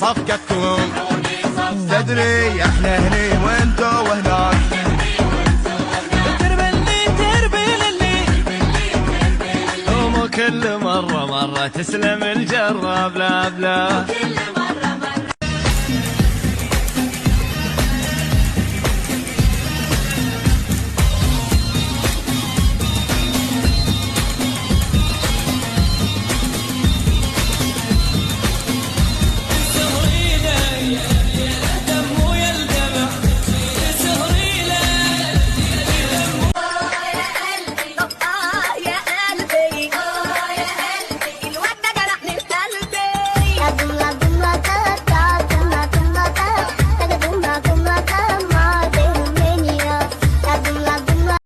صفقتكم. تدري احنا هني وانتو وهناك، تربي للي ومو كل مرة تسلم الجرة بلا بلا.